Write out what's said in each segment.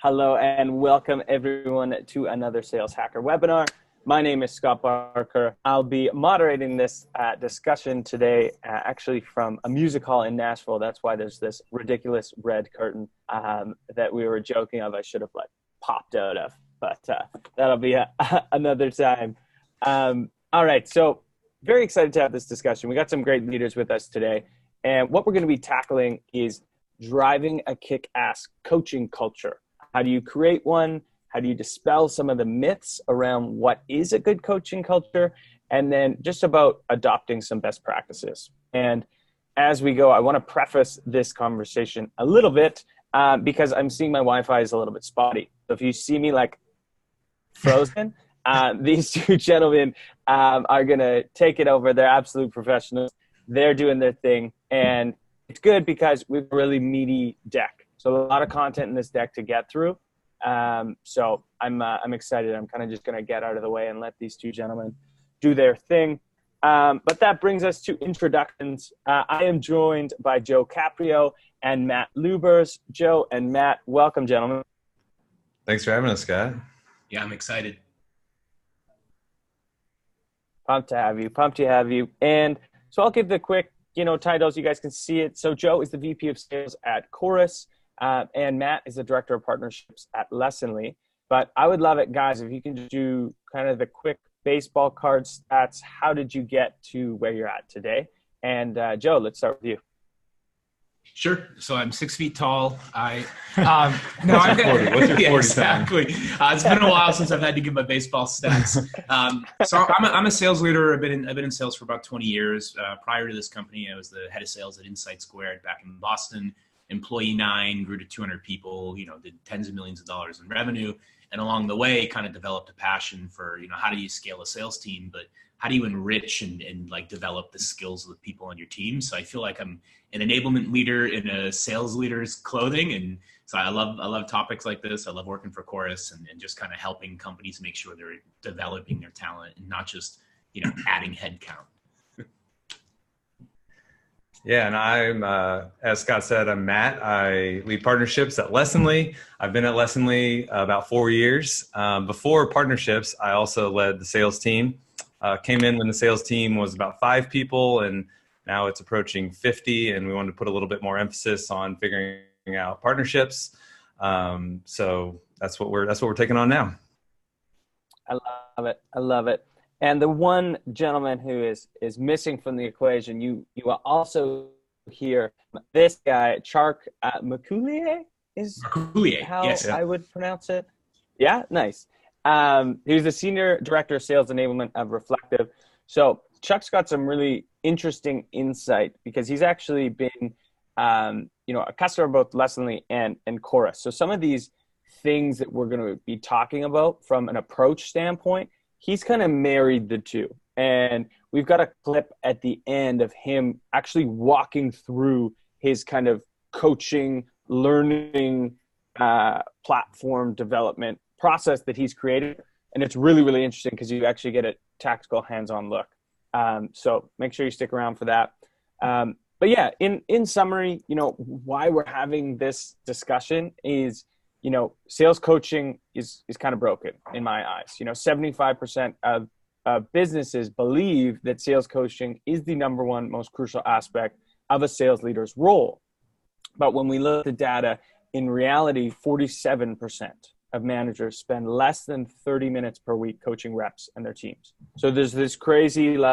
Hello and welcome everyone to another Sales Hacker webinar. My name is Scott Barker. I'll be moderating this discussion today, actually from a music hall in Nashville. That's why there's this ridiculous red curtain that we were joking of. I should have popped out of, but that'll be another time. All right, so very excited to have this discussion. We got some great leaders with us today, and what we're going to be tackling is driving a kick-ass coaching culture. How do you create one? How do you dispel some of the myths around what is a good coaching culture? And then just about adopting some best practices. And as we go, I want to preface this conversation a little bit because I'm seeing my Wi-Fi is a little bit spotty. So if you see me like frozen, these two gentlemen are going to take it over. They're absolute professionals. They're doing their thing. And it's good because we have a really meaty deck. So a lot of content in this deck to get through. So I'm excited. I'm kind of just going to get out of the way and let these two gentlemen do their thing. But that brings us to introductions. I am joined by Joe Caprio and Matt Lubers. Joe and Matt, welcome, gentlemen. Thanks for having us, Scott. Yeah, I'm excited. Pumped to have you. Pumped to have you. And so I'll give the quick, titles. You guys can see it. So Joe is the VP of Sales at Chorus. And Matt is the Director of Partnerships at Lessonly. But I would love it, guys, if you can do kind of the quick baseball card stats. How did you get to where you're at today? And Joe, let's start with you. Sure. So I'm 6 feet tall. What's your 40 exactly. It's been a while since I've had to give my baseball stats. So I'm a sales leader. I've been in sales for about 20 years. Prior to this company, I was the head of sales at Insight Squared back in Boston. Employee 9, grew to 200 people, did tens of millions of dollars in revenue. And along the way, kind of developed a passion for, how do you scale a sales team, but how do you enrich and develop the skills of the people on your team? So I feel like I'm an enablement leader in a sales leader's clothing. And so I love topics like this. I love working for Chorus and just kind of helping companies make sure they're developing their talent and not just, adding headcount. Yeah, and I'm, as Scott said, I'm Matt. I lead partnerships at Lessonly. I've been at Lessonly about 4 years. Before partnerships, I also led the sales team. Came in when the sales team was about 5 people, and now it's approaching 50, and we wanted to put a little bit more emphasis on figuring out partnerships. So that's what we're taking on now. I love it. I love it. And the one gentleman who is missing from the equation, you will also hear this guy, Collier is Collier, how yes. I would pronounce it. Yeah, nice. He's the Senior Director of Sales Enablement of Reflective. So Chuck's got some really interesting insight because he's actually been, a customer of both Lessonly and Chorus. So some of these things that we're going to be talking about from an approach standpoint, he's kind of married the two. And we've got a clip at the end of him actually walking through his kind of coaching, learning, platform development process that he's created. And it's really, really interesting because you actually get a tactical hands-on look. So make sure you stick around for that. But yeah, in summary, why we're having this discussion is, sales coaching is kind of broken in my eyes. 75% of businesses believe that sales coaching is the number one most crucial aspect of a sales leader's role. But when we look at the data, in reality, 47% of managers spend less than 30 minutes per week coaching reps and their teams. So there's this crazy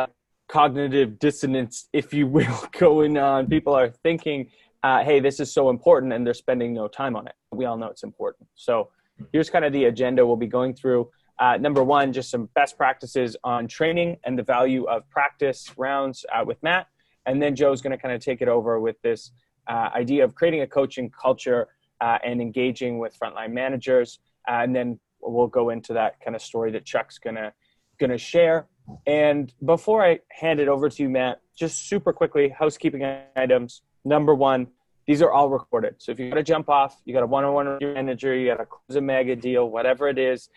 cognitive dissonance, if you will, going on. People are thinking, hey, this is so important, and they're spending no time on it. We all know it's important. So here's kind of the agenda we'll be going through. Number one, just some best practices on training and the value of practice rounds with Matt. And then Joe's going to kind of take it over with this idea of creating a coaching culture and engaging with frontline managers. And then we'll go into that kind of story that Chuck's going to share. And before I hand it over to you, Matt, just super quickly, housekeeping items. Number one, these are all recorded. So if you got to jump off, you got a one-on-one with your manager, you got to close a mega deal, whatever it is,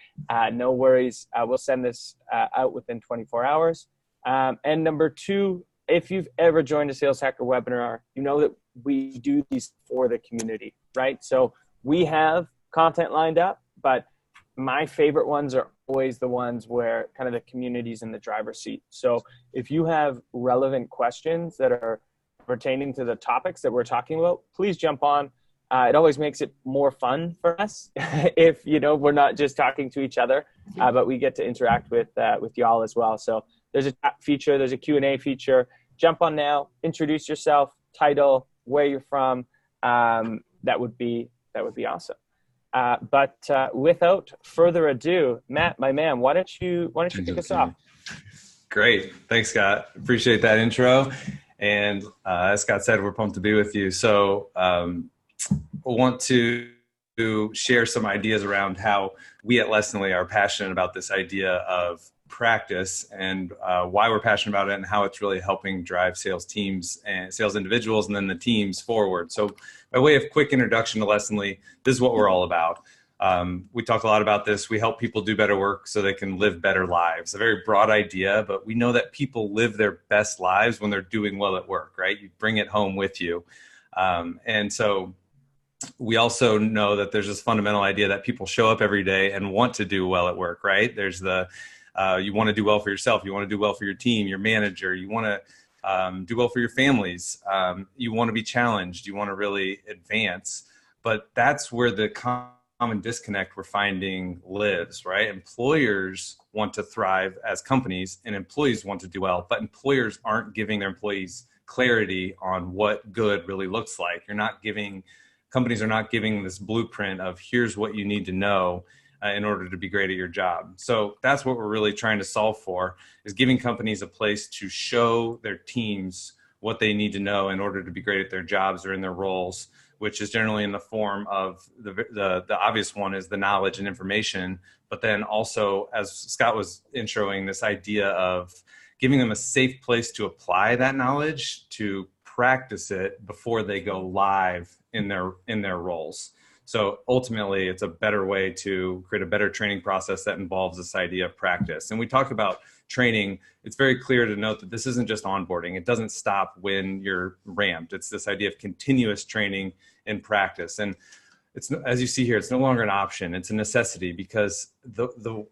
no worries. We'll send this out within 24 hours. And number two, if you've ever joined a Sales Hacker webinar, you know that we do these for the community, right? So we have content lined up, but my favorite ones are always the ones where kind of the community's in the driver's seat. So if you have relevant questions that are pertaining to the topics that we're talking about, please jump on. It always makes it more fun for us if, we're not just talking to each other, but we get to interact with y'all as well. So there's a chat feature, there's a Q&A feature. Jump on now, introduce yourself, title, where you're from. That would be awesome. But without further ado, Matt, my man, why don't you kick us off? Great. Thanks, Scott. Appreciate that intro. And as Scott said, we're pumped to be with you. So I want to share some ideas around how we at Lessonly are passionate about this idea of practice and why we're passionate about it and how it's really helping drive sales teams and sales individuals and then the teams forward. So by way of quick introduction to Lessonly, this is what we're all about. We talk a lot about this. We help people do better work so they can live better lives. A very broad idea, but we know that people live their best lives when they're doing well at work, right? You bring it home with you. And so we also know that there's this fundamental idea that people show up every day and want to do well at work, right? There's you want to do well for yourself. You want to do well for your team, your manager. You want to do well for your families. You want to be challenged. You want to really advance. But that's where the common disconnect we're finding lives, right? Employers want to thrive as companies and employees want to do well, but employers aren't giving their employees clarity on what good really looks like. Companies are not giving this blueprint of here's what you need to know in order to be great at your job. So that's what we're really trying to solve for, is giving companies a place to show their teams what they need to know in order to be great at their jobs or in their roles, which is generally in the form of the obvious one is the knowledge and information, but then also, as Scott was introing, this idea of giving them a safe place to apply that knowledge, to practice it before they go live in their roles. So ultimately, it's a better way to create a better training process that involves this idea of practice. And we talk about training. It's very clear to note that this isn't just onboarding. It doesn't stop when you're ramped. It's this idea of continuous training and practice. And it's, as you see here, it's no longer an option. It's a necessity because the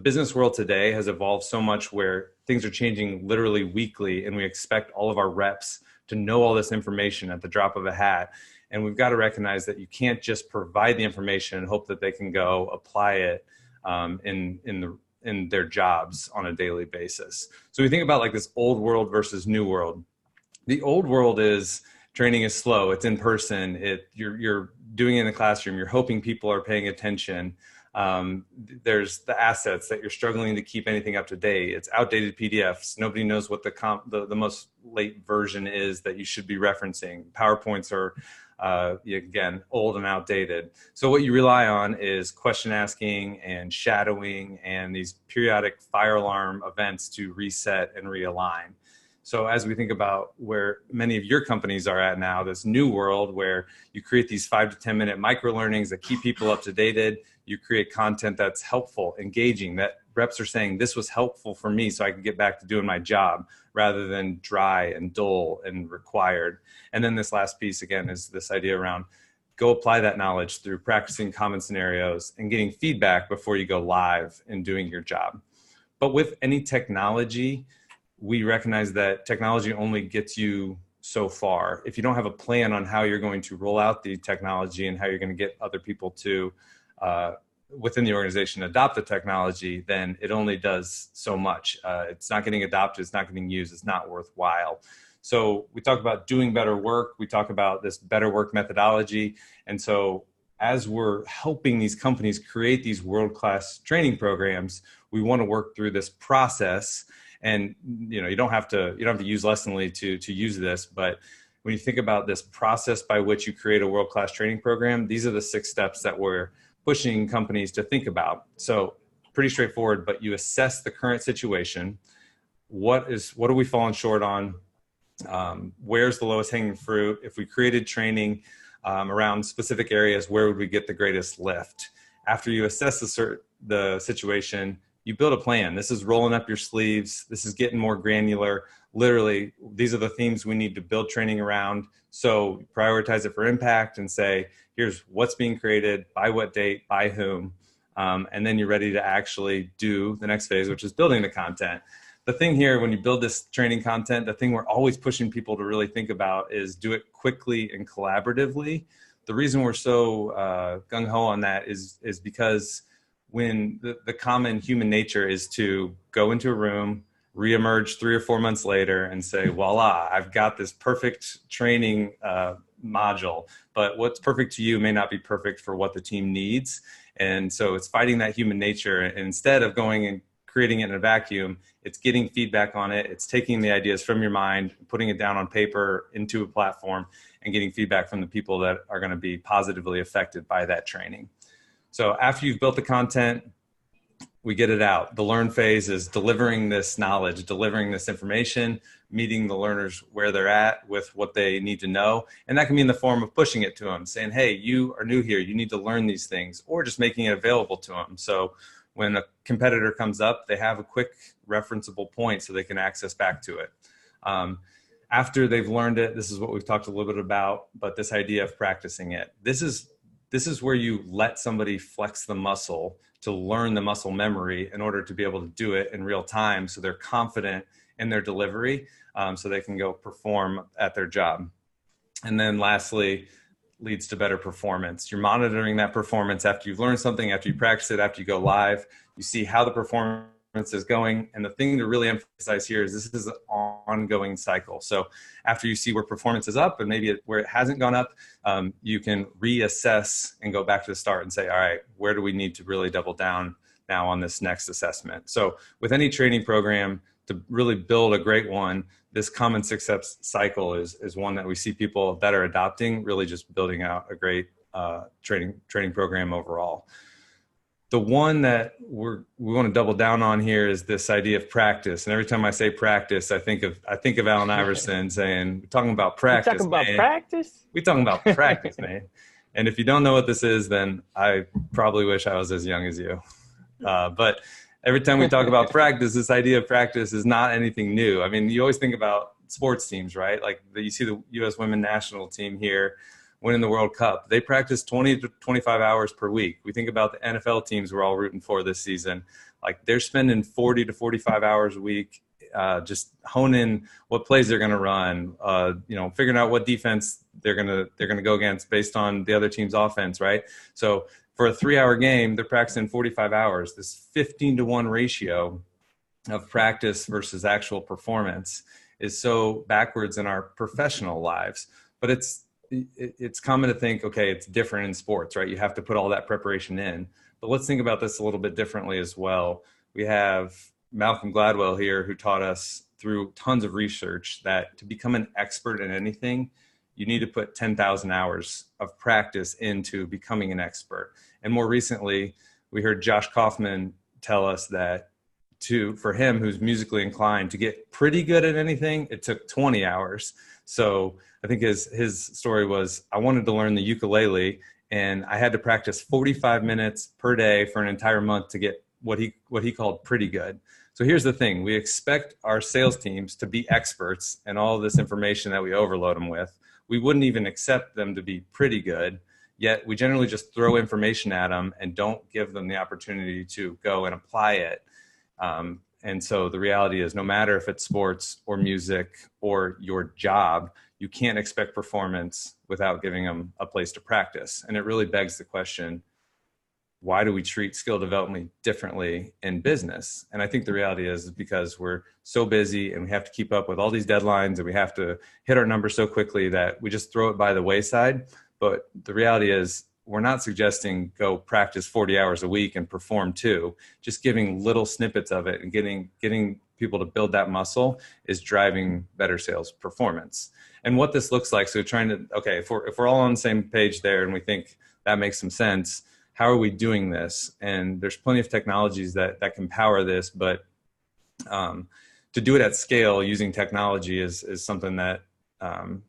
business world today has evolved so much where things are changing literally weekly, and we expect all of our reps to know all this information at the drop of a hat. And we've got to recognize that you can't just provide the information and hope that they can go apply it in their jobs on a daily basis. So we think about like this old world versus new world. The old world is training is slow. It's in person. You're doing it in the classroom. You're hoping people are paying attention. There's the assets that you're struggling to keep anything up to date. It's outdated PDFs. Nobody knows what the most late version is that you should be referencing. PowerPoints are again, old and outdated. So what you rely on is question asking and shadowing and these periodic fire alarm events to reset and realign. So as we think about where many of your companies are at now, this new world where you create these 5 to 10 minute micro learnings that keep people up to date, you create content that's helpful, engaging, that reps are saying this was helpful for me so I can get back to doing my job rather than dry and dull and required. And then this last piece again is this idea around go apply that knowledge through practicing common scenarios and getting feedback before you go live and doing your job. But with any technology, we recognize that technology only gets you so far. If you don't have a plan on how you're going to roll out the technology and how you're going to get other people to within the organization adopt the technology, then it only does so much. It's not getting adopted, it's not getting used, it's not worthwhile. So we talk about doing better work, we talk about this better work methodology. And so as we're helping these companies create these world-class training programs, we want to work through this process. And you don't have to use Lessonly to use this, but when you think about this process by which you create a world-class training program, these are the 6 steps that we're pushing companies to think about. So pretty straightforward, but you assess the current situation. What are we falling short on? Where's the lowest hanging fruit? If we created training around specific areas, where would we get the greatest lift? After you assess the situation, you build a plan. This is rolling up your sleeves. This is getting more granular. Literally, these are the themes we need to build training around. So prioritize it for impact and say, here's what's being created, by what date, by whom. And then you're ready to actually do the next phase, which is building the content. The thing here, when you build this training content, the thing we're always pushing people to really think about is do it quickly and collaboratively. The reason we're so gung-ho on that is because when the common human nature is to go into a room, reemerge 3 or 4 months later and say, voila, I've got this perfect training module, but what's perfect to you may not be perfect for what the team needs. And so it's fighting that human nature. And instead of going and creating it in a vacuum, it's getting feedback on it. It's taking the ideas from your mind, putting it down on paper into a platform, and getting feedback from the people that are going to be positively affected by that training. So after you've built the content, we get it out. The learn phase is delivering this knowledge, delivering this information, meeting the learners where they're at with what they need to know. And that can be in the form of pushing it to them, saying, hey, you are new here, you need to learn these things, or just making it available to them. So when a competitor comes up, they have a quick referenceable point so they can access back to it. After they've learned it, this is what we've talked a little bit about, but this idea of practicing it. This is where you let somebody flex the muscle to learn the muscle memory in order to be able to do it in real time, so they're confident in their delivery, so they can go perform at their job. And then lastly, leads to better performance. You're monitoring that performance after you've learned something, after you practice it, after you go live. You see how the performance is going. And the thing to really emphasize here is this is an ongoing cycle. So after you see where performance is up and maybe where it hasn't gone up, you can reassess and go back to the start and say, all right, where do we need to really double down now on this next assessment? So with any training program, to really build a great one, this common success cycle is one that we see people that are adopting, really just building out a great training program overall. The one that we want to double down on here is this idea of practice. And every time I say practice, I think of Allen Iverson saying, "We're talking about practice, We're talking about man. practice? We're talking about practice, man." And if you don't know what this is, then I probably wish I was as young as you. But every time we talk about practice, this idea of practice is not anything new. I mean, you always think about sports teams, right? Like you see the U.S. women's national team here winning the World Cup. They practice 20 to 25 hours per week. We think about the NFL teams we're all rooting for this season. Like they're spending 40 to 45 hours a week just honing what plays they're going to run, figuring out what defense they're going to go against based on the other team's offense, right? So for a 3-hour game, they're practicing 45 hours. This 15-to-1 ratio of practice versus actual performance is so backwards in our professional lives. But it's common to think, okay, it's different in sports, right? You have to put all that preparation in. But let's think about this a little bit differently as well. We have Malcolm Gladwell here, who taught us through tons of research that to become an expert in anything, you need to put 10,000 hours of practice into becoming an expert. And more recently, we heard Josh Kaufman tell us that for him, who's musically inclined, to get pretty good at anything, it took 20 hours. So I think his story was, I wanted to learn the ukulele, and I had to practice 45 minutes per day for an entire month to get what he called pretty good. So here's the thing. We expect our sales teams to be experts in all of this information that we overload them with. We wouldn't even accept them to be pretty good, yet we generally just throw information at them and don't give them the opportunity to go and apply it. And so the reality is, no matter if it's sports or music or your job, you can't expect performance without giving them a place to practice. And it really begs the question, why do we treat skill development differently in business? And I think the reality is because we're so busy and we have to keep up with all these deadlines and we have to hit our numbers so quickly that we just throw it by the wayside. But the reality is, we're not suggesting go practice 40 hours a week and perform too. Just giving little snippets of it and getting people to build that muscle is driving better sales performance. And what this looks like, so if we're all on the same page there and we think that makes some sense, how are we doing this? And there's plenty of technologies that can power this, but to do it at scale using technology is something that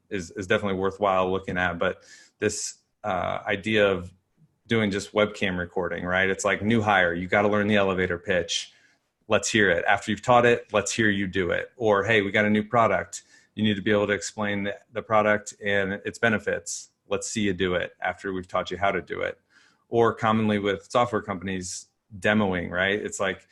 is definitely worthwhile looking at. But this idea of doing just webcam recording, right? It's like new hire. You got to learn the elevator pitch. let's hear it. After you've taught it, let's hear you do it. Or, hey, we got a new product. You need to be able to explain the product and its benefits. Let's see you do it after we've taught you how to do it. Or commonly with software companies, demoing, right? It's like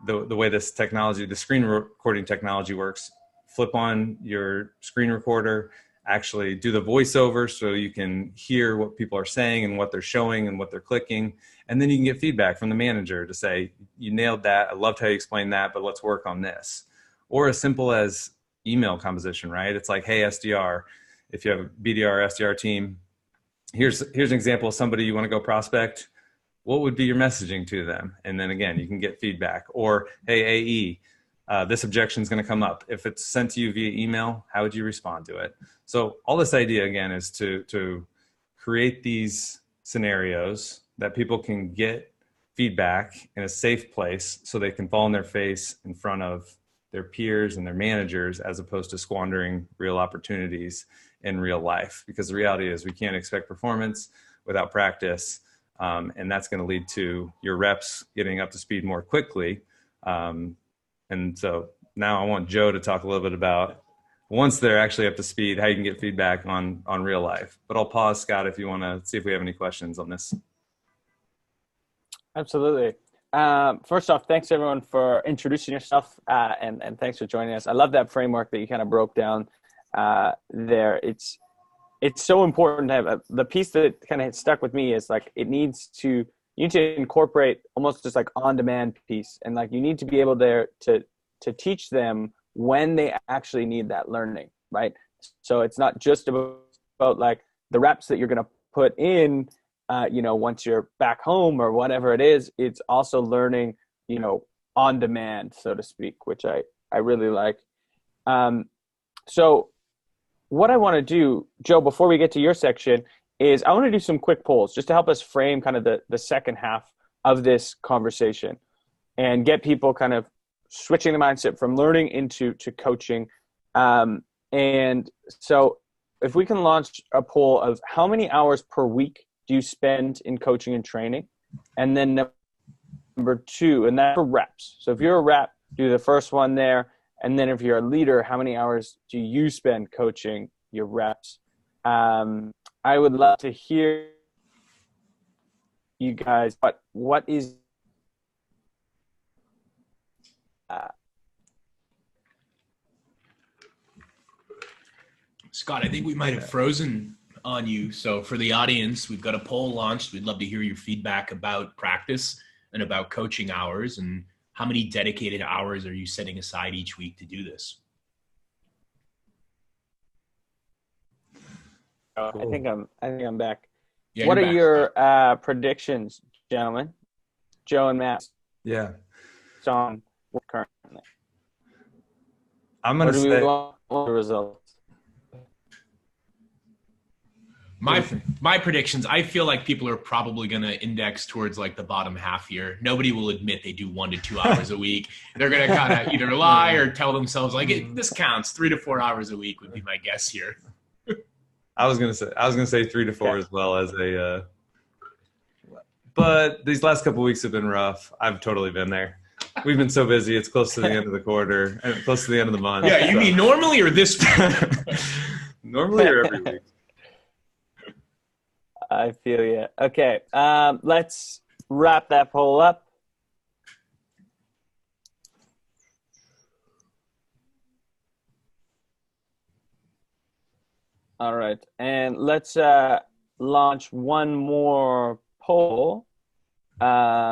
the way this technology, the screen recording technology works. Flip on your screen recorder, actually do the voiceover so you can hear what people are saying and what they're showing and what they're clicking. And then you can get feedback from the manager to say, you nailed that. I loved how you explained that, but let's work on this. Or as simple as email composition, right? It's like, hey, SDR, if you have a BDR, SDR team, here's an example of somebody you want to go prospect. What would be your messaging to them? And then again, you can get feedback. Or, hey, AE, this objection is going to come up. If it's sent to you via email, how would you respond to it? So all this idea, again, is to create these scenarios that people can get feedback in a safe place so they can fall on their face in front of their peers and their managers, as opposed to squandering real opportunities in real life. Because the reality is we can't expect performance without practice. And that's going to lead to your reps getting up to speed more quickly. And so now I want Joe to talk a little bit about, once they're actually up to speed, how you can get feedback on real life. But I'll pause, Scott, if you want to see if we have any questions on this. Absolutely. First off, thanks everyone for introducing yourself, and thanks for joining us. I love that framework that you kind of broke down there. It's so important to have the piece that kind of stuck with me is like, you need to incorporate almost just like on-demand piece, and like you need to be able there to teach them when they actually need that learning, right? So it's not just about like the reps that you're going to put in, once you're back home or whatever it is. It's also learning, on demand, so to speak, which I really like. So what I want to do, Joe, before we get to your section, is I want to do some quick polls just to help us frame kind of the second half of this conversation and get people kind of switching the mindset from learning into coaching. And so if we can launch a poll of how many hours per week do you spend in coaching and training? And then number two, and that's for reps. So if you're a rep, do the first one there. And then if you're a leader, how many hours do you spend coaching your reps? I would love to hear you guys, what is Scott, I think we might have frozen on you. So for the audience, we've got a poll launched. We'd love to hear your feedback about practice and about coaching hours, and how many dedicated hours are you setting aside each week to do this? Cool. I think I'm back. Yeah, what are back, your predictions, gentlemen? Joe and Matt. Yeah. John, currently. I'm going to say the results. My predictions, I feel like people are probably going to index towards like the bottom half here. Nobody will admit they do 1 to 2 hours a week. They're going to kind of either lie or tell themselves like this counts. 3 to 4 hours a week would be my guess here. I was going to say 3 to 4 as well as but these last couple of weeks have been rough. I've totally been there. We've been so busy. It's close to the end of the quarter and close to the end of the month. Yeah. You mean normally or this week? Normally or every week? I feel you. Okay, let's wrap that poll up. All right, and let's launch one more poll,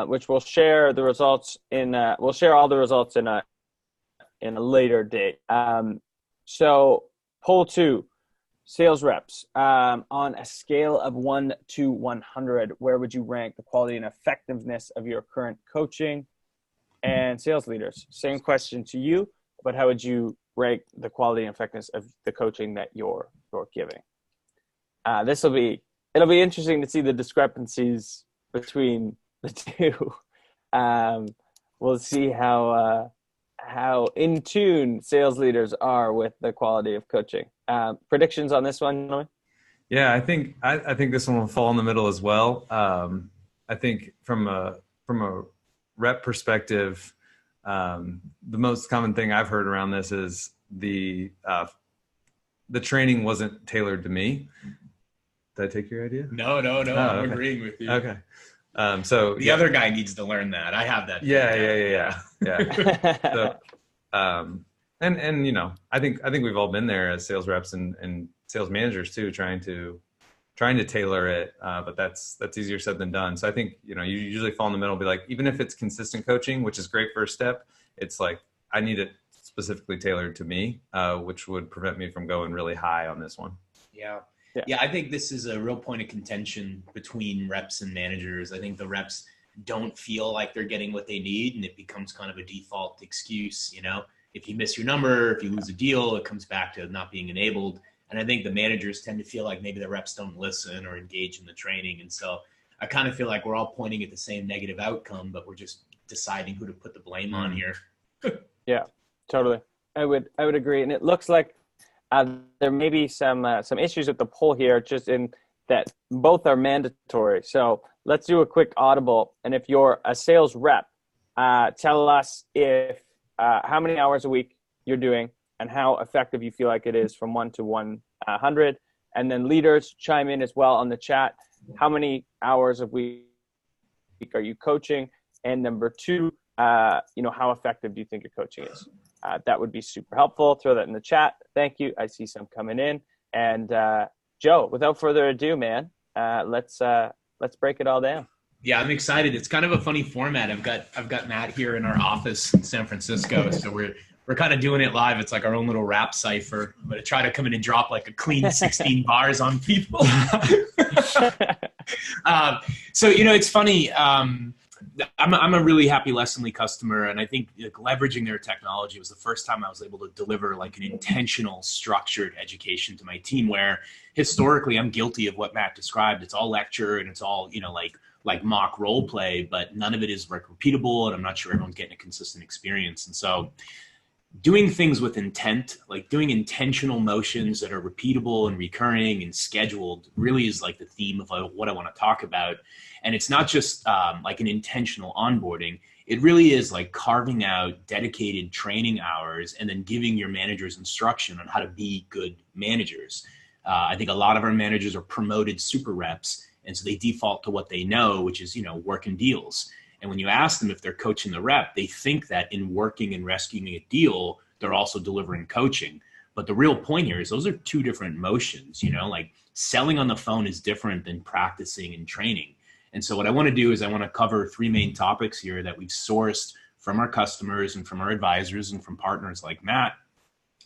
which we'll share the results in. We'll share all the results in a later date. So poll 2. Sales reps, on a scale of 1 to 100, where would you rank the quality and effectiveness of your current coaching? And sales leaders, same question to you, but how would you rank the quality and effectiveness of the coaching that you're giving? It'll be interesting to see the discrepancies between the two. We'll see how in tune sales leaders are with the quality of coaching. Predictions on this one, Noe? Yeah, I think this one will fall in the middle as well. I think from a rep perspective, The most common thing I've heard around this is the training wasn't tailored to me. Did I take your idea? No, I'm agreeing with you. Okay. So the other guy needs to learn that. I have that. Yeah. So, and you know, I think we've all been there as sales reps and sales managers too, trying to tailor it. But that's easier said than done. So I think, you know, you usually fall in the middle, be like, even if it's consistent coaching, which is great first step, it's like, I need it specifically tailored to me, which would prevent me from going really high on this one. Yeah, I think this is a real point of contention between reps and managers. I think the reps don't feel like they're getting what they need, and it becomes kind of a default excuse. You know, if you miss your number, if you lose a deal, it comes back to not being enabled. And I think the managers tend to feel like maybe the reps don't listen or engage in the training. And so I kind of feel like we're all pointing at the same negative outcome, but we're just deciding who to put the blame on here. Yeah, totally. I would agree. And it looks like there may be some issues with the poll here, just in that both are mandatory. So let's do a quick audible. And if you're a sales rep, tell us if how many hours a week you're doing and how effective you feel like it is from 1 to 100. And then leaders, chime in as well on the chat. How many hours a week are you coaching? And number 2, you know, how effective do you think your coaching is? That would be super helpful. Throw that in the chat. Thank you. I see some coming in. And Joe, without further ado, man, let's break it all down. Yeah, I'm excited. It's kind of a funny format. I've got Matt here in our office in San Francisco, so we're kind of doing it live. It's like our own little rap cipher. I'm going to try to come in and drop like a clean 16 bars on people. So, you know, it's funny. I'm a really happy Lessonly customer, and I think like, leveraging their technology was the first time I was able to deliver like an intentional, structured education to my team, where historically I'm guilty of what Matt described. It's all lecture and it's all, you know, like mock role play, but none of it is like repeatable, and I'm not sure everyone's getting a consistent experience. And so doing things with intent, like doing intentional motions that are repeatable and recurring and scheduled, really is like the theme of what I want to talk about. And it's not just like an intentional onboarding. It really is like carving out dedicated training hours and then giving your managers instruction on how to be good managers. I think a lot of our managers are promoted super reps, and so they default to what they know, which is, you know, working deals. And when you ask them if they're coaching the rep, they think that in working and rescuing a deal, they're also delivering coaching. But the real point here is those are two different motions, you know, like selling on the phone is different than practicing and training. And so what I want to do is I want to cover 3 main topics here that we've sourced from our customers and from our advisors and from partners like Matt.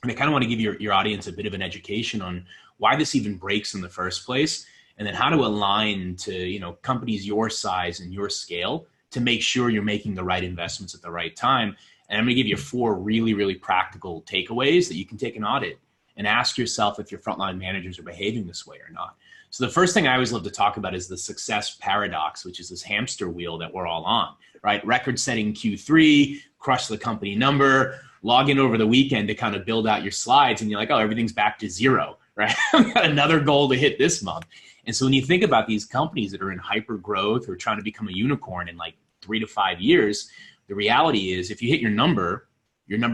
And I kind of want to give your audience a bit of an education on why this even breaks in the first place, and then how to align to, you know, companies your size and your scale to make sure you're making the right investments at the right time. And I'm going to give you 4 really, really practical takeaways that you can take an audit and ask yourself if your frontline managers are behaving this way or not. So the first thing I always love to talk about is the success paradox, which is this hamster wheel that we're all on, right? Record-setting Q3, crush the company number, log in over the weekend to kind of build out your slides, and you're like, oh, everything's back to 0, right? I've got another goal to hit this month. And so when you think about these companies that are in hyper growth or trying to become a unicorn in like 3 to 5 years, the reality is if you hit your number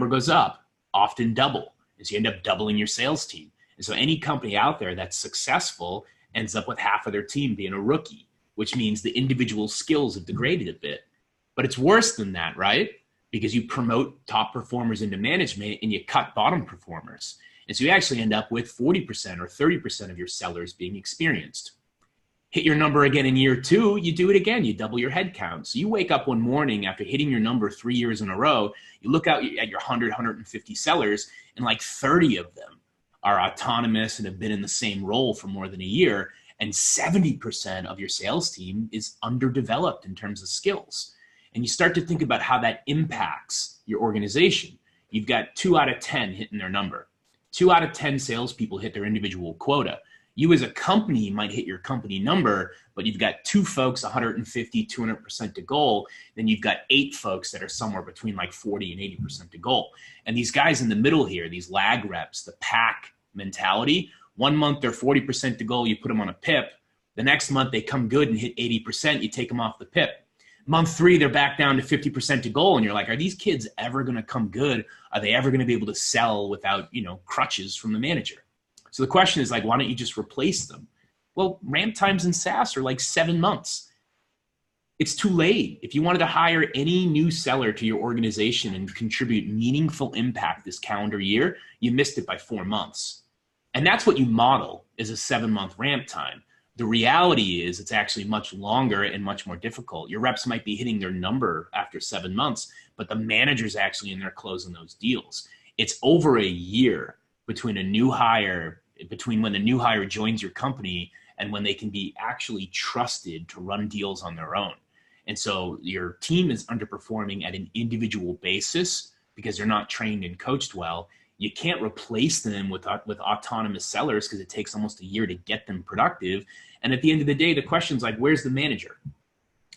goes up, often double. And so you end up doubling your sales team. And so any company out there that's successful ends up with half of their team being a rookie, which means the individual skills have degraded a bit. But it's worse than that, right? Because you promote top performers into management and you cut bottom performers. And so you actually end up with 40% or 30% of your sellers being experienced. Hit your number again in year 2, you do it again, you double your head count. So you wake up one morning after hitting your number 3 years in a row, you look out at your 100, 150 sellers, and like 30 of them are autonomous and have been in the same role for more than a year. And 70% of your sales team is underdeveloped in terms of skills. And you start to think about how that impacts your organization. You've got 2 out of 10 hitting their number. 2 out of 10 salespeople hit their individual quota. You as a company might hit your company number, but you've got 2 folks, 150, 200% to goal. Then you've got 8 folks that are somewhere between like 40 and 80% to goal. And these guys in the middle here, these lag reps, the pack mentality, 1 month they're 40% to goal, you put them on a PIP. The next month they come good and hit 80%, you take them off the PIP. Month 3, they're back down to 50% to goal. And you're like, are these kids ever going to come good? Are they ever going to be able to sell without, crutches from the manager? So the question is like, why don't you just replace them? Well, ramp times in SaaS are like 7 months. It's too late. If you wanted to hire any new seller to your organization and contribute meaningful impact this calendar year, you missed it by 4 months. And that's what you model is a 7-month ramp time. The reality is it's actually much longer and much more difficult. Your reps might be hitting their number after 7 months, but the manager's actually in there closing those deals. It's over a year between when the new hire joins your company and when they can be actually trusted to run deals on their own. And so your team is underperforming at an individual basis because they're not trained and coached well. You can't replace them with autonomous sellers because it takes almost a year to get them productive. And at the end of the day, the question's like, where's the manager?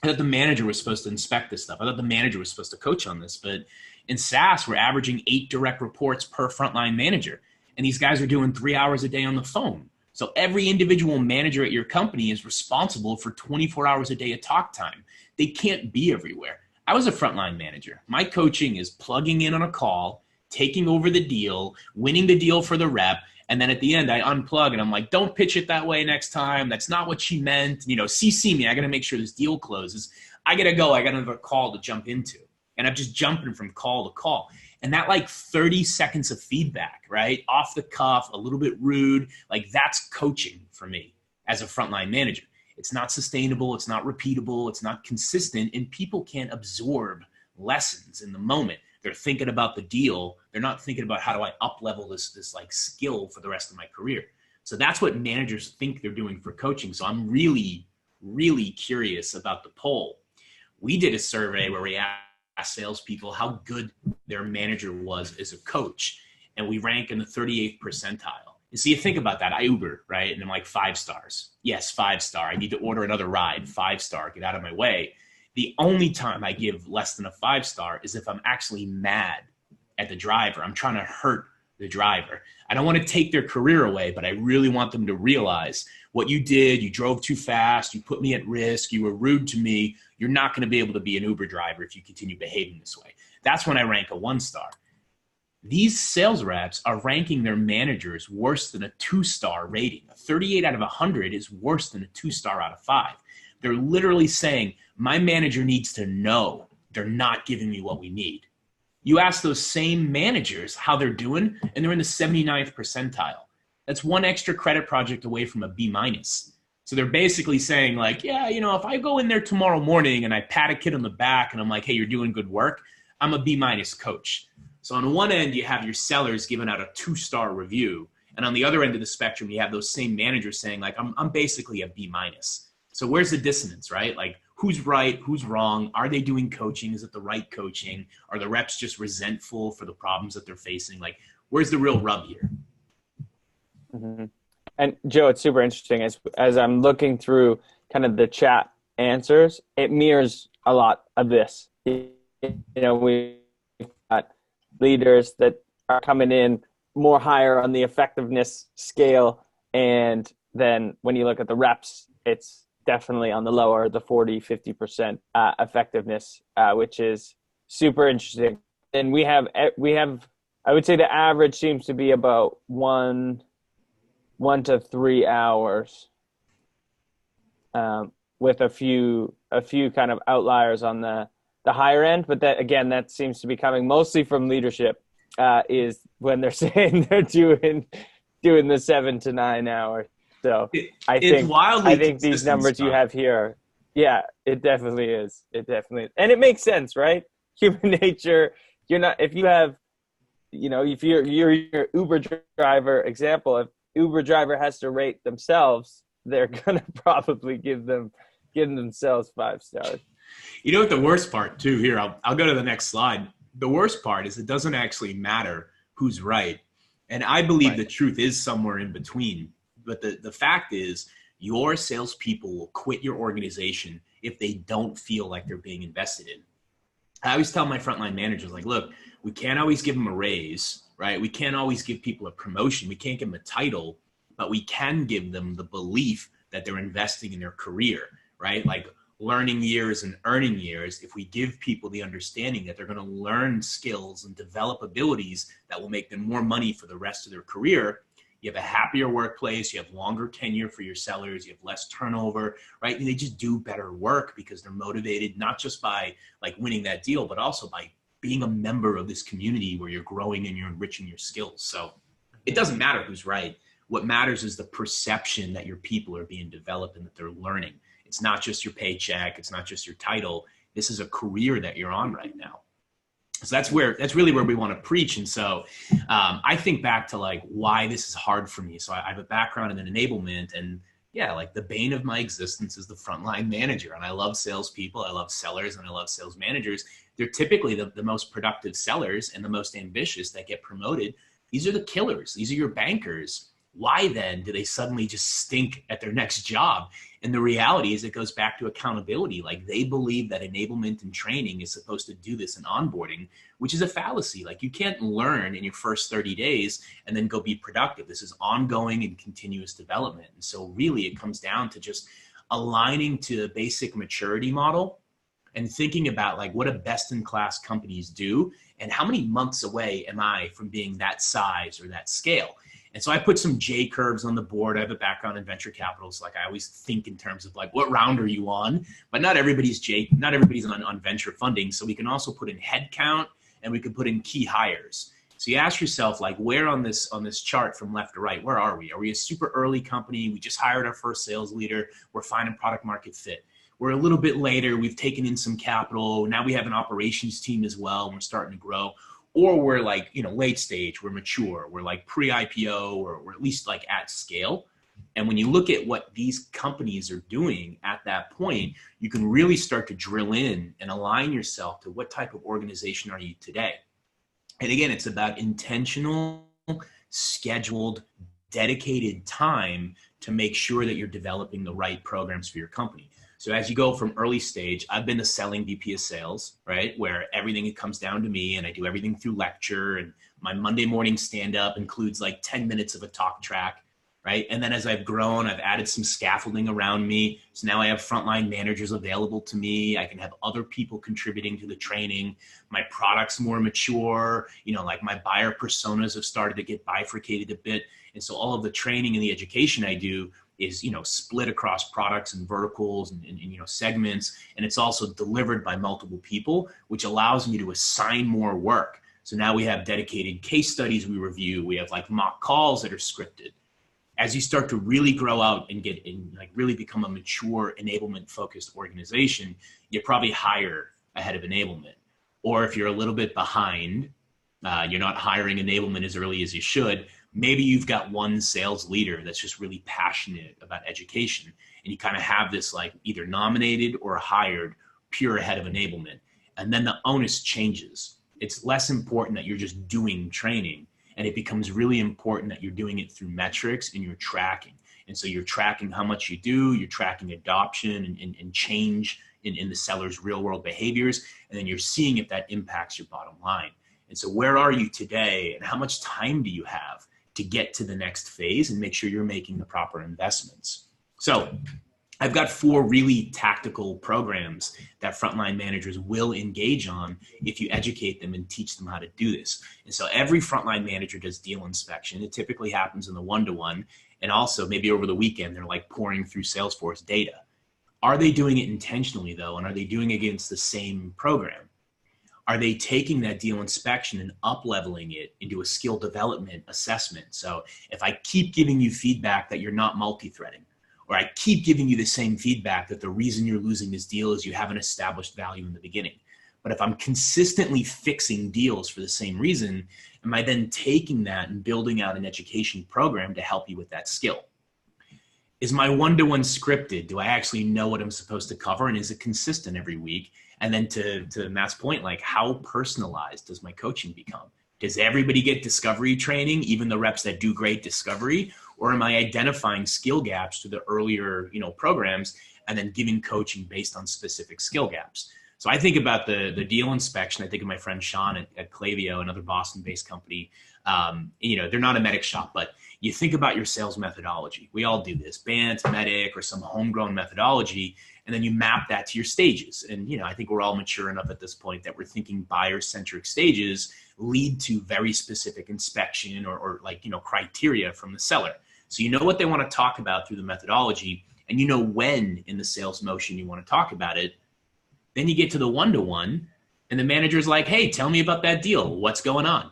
I thought the manager was supposed to inspect this stuff. I thought the manager was supposed to coach on this. But in SaaS, we're averaging 8 direct reports per frontline manager. And these guys are doing 3 hours a day on the phone. So every individual manager at your company is responsible for 24 hours a day of talk time. They can't be everywhere. I was a frontline manager. My coaching is plugging in on a call, taking over the deal, winning the deal for the rep, and then at the end I unplug and I'm like, don't pitch it that way next time. That's not what she meant. CC me. I got to make sure this deal closes. I got to go. I got another call to jump into. And I'm just jumping from call to call. And that like 30 seconds of feedback, right? Off the cuff, a little bit rude. Like that's coaching for me as a frontline manager. It's not sustainable. It's not repeatable. It's not consistent. And people can't absorb lessons in the moment. They're thinking about the deal. They're not thinking about how do I up level this like skill for the rest of my career. So that's what managers think they're doing for coaching. So I'm really, really curious about the poll. We did a survey where we asked salespeople how good their manager was as a coach. And we rank in the 38th percentile. And so you think about that. I Uber, right? And I'm like 5 stars. Yes, 5-star. I need to order another ride. 5-star. Get out of my way. The only time I give less than a 5-star is if I'm actually mad at the driver. I'm trying to hurt the driver. I don't want to take their career away, but I really want them to realize what you did. You drove too fast. You put me at risk. You were rude to me. You're not going to be able to be an Uber driver if you continue behaving this way. That's when I rank a 1-star. These sales reps are ranking their managers worse than a 2-star rating. A 38 out of 100 is worse than a 2-star out of 5. They're literally saying, my manager needs to know they're not giving me what we need. You ask those same managers how they're doing, and they're in the 79th percentile. That's 1 extra credit project away from a B-. So they're basically saying like, yeah, if I go in there tomorrow morning and I pat a kid on the back and I'm like, hey, you're doing good work, I'm a B- coach. So on one end, you have your sellers giving out a 2-star review. And on the other end of the spectrum, you have those same managers saying like, I'm basically a B-. So where's the dissonance, right? Like who's right? Who's wrong? Are they doing coaching? Is it the right coaching? Are the reps just resentful for the problems that they're facing? Like where's the real rub here? Mm-hmm. And Joe, it's super interesting as I'm looking through kind of the chat answers, it mirrors a lot of this. We've got leaders that are coming in more higher on the effectiveness scale. And then when you look at the reps, it's definitely on the lower, the 40, 50% effectiveness, which is super interesting. And we have, I would say the average seems to be about 1 to 3 hours, with a few kind of outliers on the higher end. But that seems to be coming mostly from leadership, is when they're saying they're doing the 7 to 9 hours. So I think these numbers you have here, yeah, it definitely is. And it makes sense, right? Human nature. If you're your Uber driver example, if Uber driver has to rate themselves, they're going to probably give themselves 5 stars. You know what the worst part too here, I'll go to the next slide. The worst part is it doesn't actually matter who's right. And I believe the truth is somewhere in between. But the fact is your salespeople will quit your organization if they don't feel like they're being invested in. I always tell my frontline managers, like, look, we can't always give them a raise, right? We can't always give people a promotion. We can't give them a title, but we can give them the belief that they're investing in their career, right? Like learning years and earning years, if we give people the understanding that they're going to learn skills and develop abilities that will make them more money for the rest of their career, you have a happier workplace, you have longer tenure for your sellers, you have less turnover, right? And they just do better work because they're motivated, not just by like winning that deal, but also by being a member of this community where you're growing and you're enriching your skills. So it doesn't matter who's right. What matters is the perception that your people are being developed and that they're learning. It's not just your paycheck. It's not just your title. This is a career that you're on right now. So that's really where we want to preach. And so I think back to like why this is hard for me. So I have a background in enablement, and yeah, like the bane of my existence is the frontline manager. And I love salespeople. I love sellers, and I love sales managers. They're typically the most productive sellers and the most ambitious that get promoted. These are the killers. These are your bankers. Why then do they suddenly just stink at their next job? And the reality is it goes back to accountability. Like they believe that enablement and training is supposed to do this in onboarding, which is a fallacy. Like you can't learn in your first 30 days and then go be productive. This is ongoing and continuous development. And so really it comes down to just aligning to a basic maturity model and thinking about like what do best in class companies do and how many months away am I from being that size or that scale? And so I put some J curves on the board. I have a background in venture capital. So like I always think in terms of like, what round are you on? But not everybody's on venture funding. So we can also put in head count and we can put in key hires. So you ask yourself like, where on this chart from left to right, where are we? Are we a super early company? We just hired our first sales leader. We're finding product market fit. We're a little bit later. We've taken in some capital. Now we have an operations team as well. And we're starting to grow. Or we're like, late stage, we're mature, we're like pre-IPO, or we're at least like at scale. And when you look at what these companies are doing at that point, you can really start to drill in and align yourself to what type of organization are you today. And again, it's about intentional, scheduled, dedicated time to make sure that you're developing the right programs for your company. So as you go from early stage, I've been the selling VP of sales, right? Where everything comes down to me and I do everything through lecture, and my Monday morning stand up includes like 10 minutes of a talk track, right? And then as I've grown, I've added some scaffolding around me. So now I have frontline managers available to me. I can have other people contributing to the training. My product's more mature, like my buyer personas have started to get bifurcated a bit. And so all of the training and the education I do is split across products and verticals and segments, and it's also delivered by multiple people, which allows me to assign more work. So now we have dedicated case studies we review. We have like mock calls that are scripted. As you start to really grow out and get in, like really become a mature enablement focused organization, you probably hire ahead of enablement. Or if you're a little bit behind, you're not hiring enablement as early as you should. Maybe you've got one sales leader that's just really passionate about education, and you kind of have this like either nominated or hired pure head of enablement. And then the onus changes. It's less important that you're just doing training, and it becomes really important that you're doing it through metrics and you're tracking. And so you're tracking how much you do, you're tracking adoption and change in the seller's real world behaviors, and then you're seeing if that impacts your bottom line. And so where are you today, and how much time do you have to get to the next phase and make sure you're making the proper investments? So I've got 4 really tactical programs that frontline managers will engage on if you educate them and teach them how to do this. And so every frontline manager does deal inspection. It typically happens in the one-to-one, and also maybe over the weekend, they're like pouring through Salesforce data. Are they doing it intentionally though? And are they doing it against the same program? Are they taking that deal inspection and up-leveling it into a skill development assessment? So if I keep giving you feedback that you're not multi-threading, or I keep giving you the same feedback that the reason you're losing this deal is you haven't established value in the beginning. But if I'm consistently fixing deals for the same reason, am I then taking that and building out an education program to help you with that skill? Is my one-to-one scripted? Do I actually know what I'm supposed to cover? And is it consistent every week? And then to Matt's point, like how personalized does my coaching become? Does everybody get discovery training, even the reps that do great discovery? Or am I identifying skill gaps to the earlier, programs and then giving coaching based on specific skill gaps? So I think about the deal inspection. I think of my friend Sean at Clavio, another Boston-based company. They're not a medic shop, but you think about your sales methodology. We all do this, BANT, MEDIC, or some homegrown methodology. And then you map that to your stages. And, I think we're all mature enough at this point that we're thinking buyer-centric stages lead to very specific inspection or criteria from the seller. So you know what they want to talk about through the methodology, and you know when in the sales motion you want to talk about it. Then you get to the one-to-one, and the manager's like, hey, tell me about that deal. What's going on?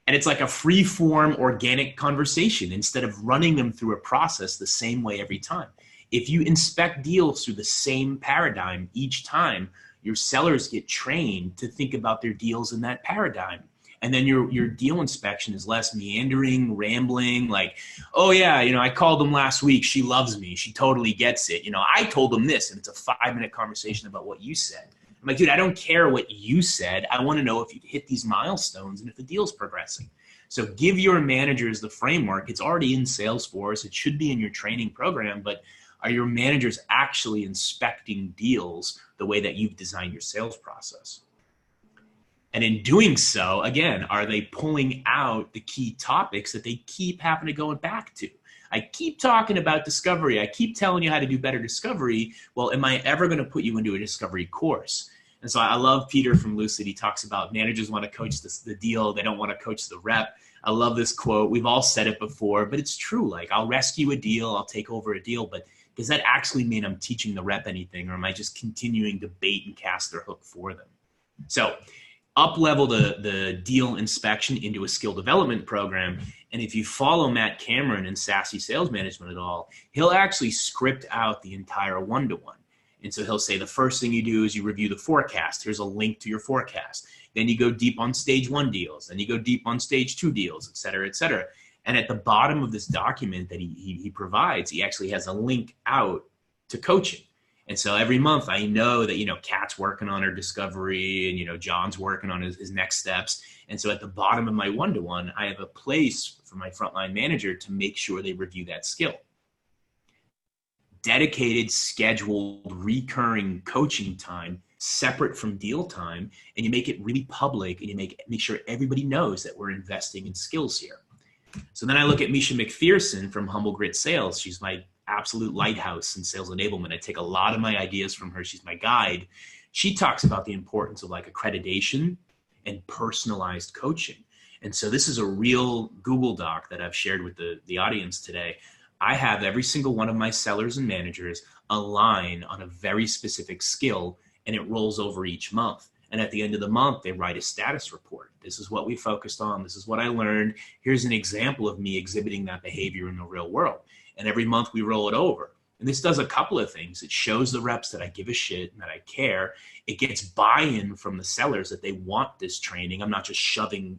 And it's like a free-form organic conversation instead of running them through a process the same way every time. If you inspect deals through the same paradigm each time, your sellers get trained to think about their deals in that paradigm. And then your deal inspection is less meandering, rambling, like, oh yeah, I called them last week. She loves me. She totally gets it. I told them this, and it's a 5-minute conversation about what you said. I'm like, dude, I don't care what you said. I want to know if you hit these milestones and if the deal's progressing. So give your managers the framework. It's already in Salesforce. It should be in your training program, but are your managers actually inspecting deals the way that you've designed your sales process? And in doing so, again, are they pulling out the key topics that they keep having to go back to? I keep talking about discovery. I keep telling you how to do better discovery. Well, am I ever going to put you into a discovery course? And so I love Peter from Lucid. He talks about managers want to coach the deal. They don't want to coach the rep. I love this quote. We've all said it before, but it's true. Like, I'll rescue a deal. I'll take over a deal. But does that actually mean I'm teaching the rep anything, or am I just continuing to bait and cast their hook for them? So up-level the deal inspection into a skill development program. And if you follow Matt Cameron in Sassy Sales Management at all, he'll actually script out the entire one-to-one. And so he'll say, the first thing you do is you review the forecast. Here's a link to your forecast. Then you go deep on stage 1 deals. Then you go deep on stage 2 deals, et cetera, et cetera. And at the bottom of this document that he provides, he actually has a link out to coaching. And so every month I know that, Kat's working on her discovery and, John's working on his next steps. And so at the bottom of my one-to-one, I have a place for my frontline manager to make sure they review that skill. Dedicated, scheduled, recurring coaching time separate from deal time, and you make it really public, and you make sure everybody knows that we're investing in skills here. So then I look at Misha McPherson from Humble Grit Sales. She's my absolute lighthouse in sales enablement. I take a lot of my ideas from her. She's my guide. She talks about the importance of accreditation and personalized coaching. And so this is a real Google Doc that I've shared with the audience today. I have every single one of my sellers and managers align on a very specific skill, and it rolls over each month. And at the end of the month, they write a status report. This is what we focused on. This is what I learned. Here's an example of me exhibiting that behavior in the real world. And every month we roll it over. And this does a couple of things. It shows the reps that I give a shit and that I care. It gets buy-in from the sellers that they want this training. I'm not just shoving,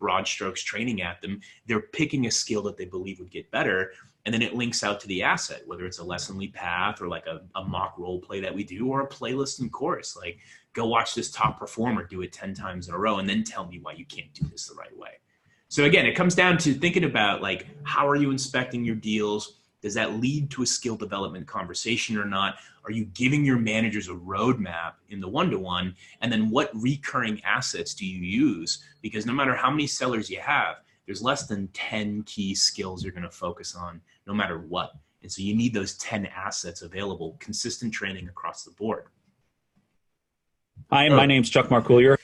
broad strokes training at them. They're picking a skill that they believe would get better. And then it links out to the asset, whether it's a lesson lead path or like a mock role play that we do, or a playlist and course. Like, go watch this top performer do it 10 times in a row and then tell me why you can't do this the right way. So again, it comes down to thinking about how are you inspecting your deals? Does that lead to a skill development conversation or not? Are you giving your managers a roadmap in the one-to-one? And then what recurring assets do you use? Because no matter how many sellers you have, there's less than 10 key skills you're going to focus on no matter what. And so you need those 10 assets available, consistent training across the board. Hi, my name's Chuck Marc Coolio.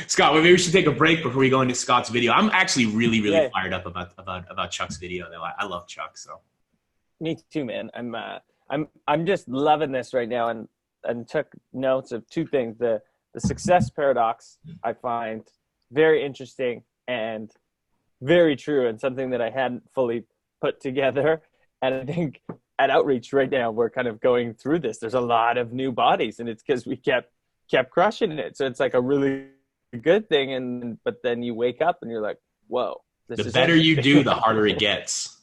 Scott, maybe we should take a break before we go into Scott's video. I'm actually really fired up about Chuck's video though. I love Chuck, so. Me too, man. I'm just loving this right now, and took notes of 2 things. The success paradox I find very interesting and very true, and something that I hadn't fully put together. And I think at Outreach right now, we're kind of going through this. There's a lot of new bodies, and it's because we kept crushing it. So it's like a really good thing. But then you wake up and you're like, whoa. The better you do, the harder it gets.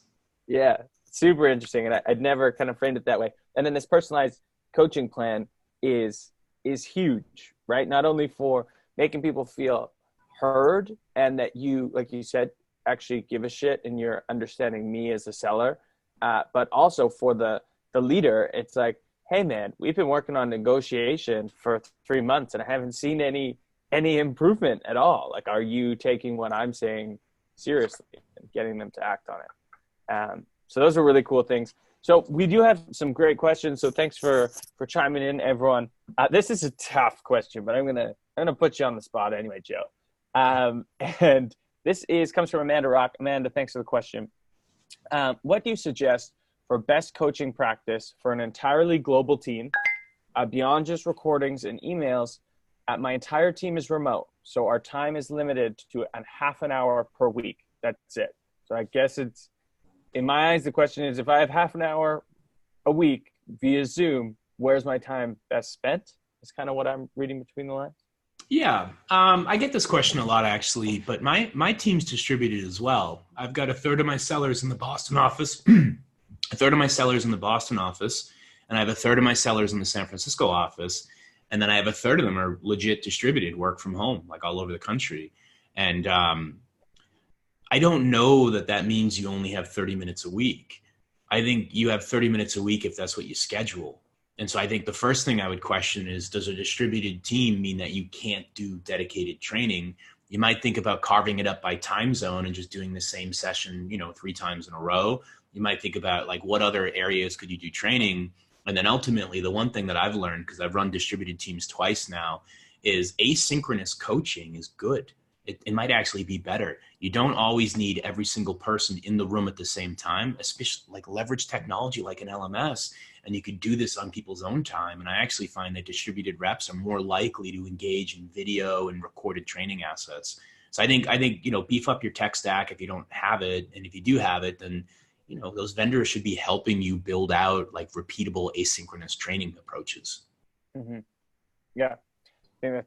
Yeah, super interesting. And I'd never kind of framed it that way. And then this personalized coaching plan is huge, right? Not only for making people feel heard, and that you, like you said, actually give a shit and you're understanding me as a seller, but also for the leader. It's like, hey man, we've been working on negotiation for 3 months and I haven't seen any improvement at all. Like, are you taking what I'm saying seriously and getting them to act on it? So those are really cool things. So we do have some great questions. So thanks for chiming in, everyone. This is a tough question, but I'm gonna put you on the spot anyway, Joe. And this comes from Amanda Rock. Amanda, thanks for the question. What do you suggest for best coaching practice for an entirely global team, beyond just recordings and emails? My entire team is remote, so our time is limited to a half an hour per week. That's it. So I guess it's, in my eyes, the question is, if I have half an hour a week via Zoom, where's my time best spent? Is kind of what I'm reading between the lines. Yeah, I get this question a lot, actually, but my team's distributed as well. I've got a third of my sellers in the Boston office, a third of my sellers in the Boston office, and I have a third of my sellers in the San Francisco office. And then I have a third of them are legit distributed, work from home, like all over the country. And I don't know that means you only have 30 minutes a week. I think you have 30 minutes a week if that's what you schedule. And so I think the first thing I would question is, does a distributed team mean that you can't do dedicated training? You might think about carving it up by time zone and just doing the same session, 3 times in a row. You might think about, like, what other areas could you do training? And then ultimately, the one thing that I've learned, because I've run distributed teams twice now, is asynchronous coaching is good. It might actually be better. You don't always need every single person in the room at the same time, especially like leverage technology like an LMS, and you could do this on people's own time. And I actually find that distributed reps are more likely to engage in video and recorded training assets. So I think beef up your tech stack if you don't have it, and if you do have it, then those vendors should be helping you build out like repeatable asynchronous training approaches. Mm-hmm. Yeah, I think